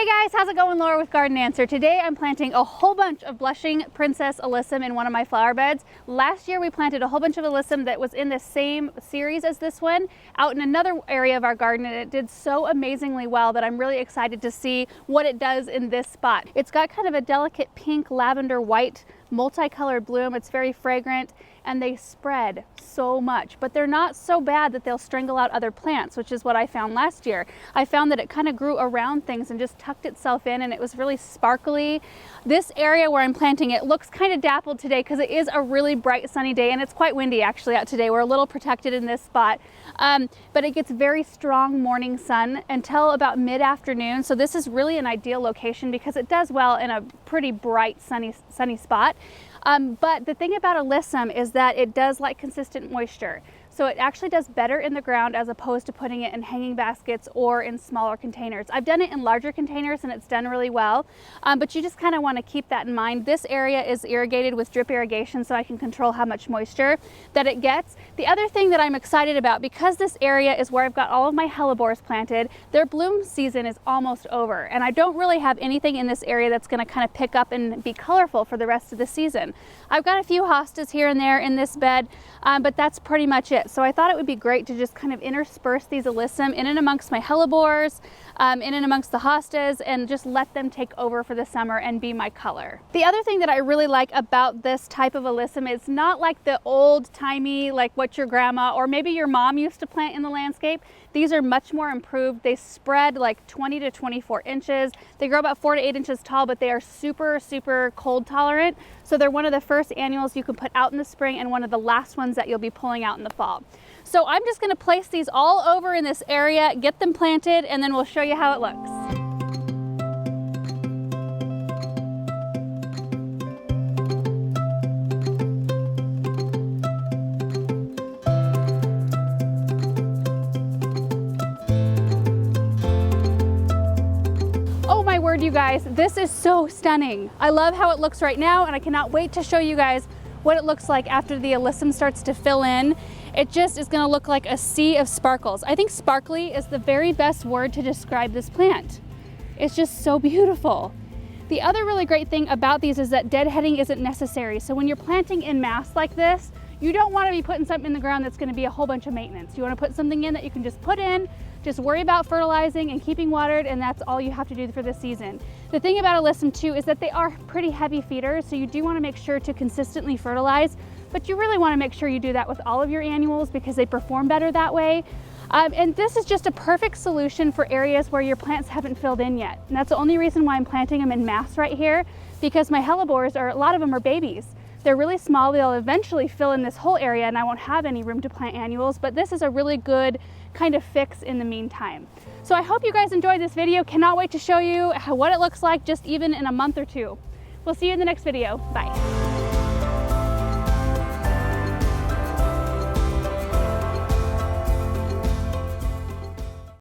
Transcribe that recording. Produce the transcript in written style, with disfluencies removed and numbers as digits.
Hey guys, how's it going? Laura with Garden Answer. Today I'm planting a whole bunch of blushing princess alyssum in one of my flower beds. Last year we planted a whole bunch of alyssum that was in the same series as this one out in another area of our garden, and it did so amazingly well that I'm really excited to see what it does in this spot. It's got kind of a delicate pink, lavender, white, multicolored bloom. It's very fragrant and they spread so much, but they're not so bad that they'll strangle out other plants, which is what I found last year. I found that it kind of grew around things and just tucked itself in, and it was really sparkly. This area where I'm planting it looks kind of dappled today because it is a really bright sunny day, and it's quite windy actually out today. We're a little protected in this spot, but it gets very strong morning sun until about mid-afternoon. So this is really an ideal location because it does well in a pretty bright sunny spot. But the thing about alyssum is that it does like consistent moisture. So it actually does better in the ground as opposed to putting it in hanging baskets or in smaller containers. I've done it in larger containers and it's done really well, but you just kind of want to keep that in mind. This area is irrigated with drip irrigation, so I can control how much moisture that it gets. The other thing that I'm excited about, because this area is where I've got all of my hellebores planted, their bloom season is almost over, and I don't really have anything in this area that's going to kind of pick up and be colorful for the rest of the season. I've got a few hostas here and there in this bed, but that's pretty much it. So I thought it would be great to just kind of intersperse these alyssum in and amongst my hellebores, in and amongst the hostas, and just let them take over for the summer and be my color. The other thing that I really like about this type of alyssum, it's not like the old-timey, like what your grandma or maybe your mom used to plant in the landscape. These are much more improved. They spread like 20 to 24 inches. They grow about 4 to 8 inches tall, but they are super, super cold tolerant. So they're one of the first annuals you can put out in the spring and one of the last ones that you'll be pulling out in the fall. So I'm just gonna place these all over in this area, get them planted, and then we'll show you how it looks. You guys, this is so stunning. I love how it looks right now, and I cannot wait to show you guys what it looks like after the alyssum starts to fill in. It just is going to look like a sea of sparkles. I think sparkly is the very best word to describe this plant. It's just so beautiful. The other really great thing about these is that deadheading isn't necessary. So when you're planting en masse like this, you don't want to be putting something in the ground that's going to be a whole bunch of maintenance. You want to put something in that you can just put in, just worry about fertilizing and keeping watered, and that's all you have to do for the season. The thing about alyssum too is that they are pretty heavy feeders, so you do want to make sure to consistently fertilize, but you really want to make sure you do that with all of your annuals because they perform better that way. And this is just a perfect solution for areas where your plants haven't filled in yet. And that's the only reason why I'm planting them en masse right here, because my hellebores a lot of them are babies. They're really small. They'll eventually fill in this whole area and I won't have any room to plant annuals, but this is a really good kind of fix in the meantime. So I hope you guys enjoyed this video. Cannot wait to show you what it looks like just even in a month or two. We'll see you in the next video. Bye.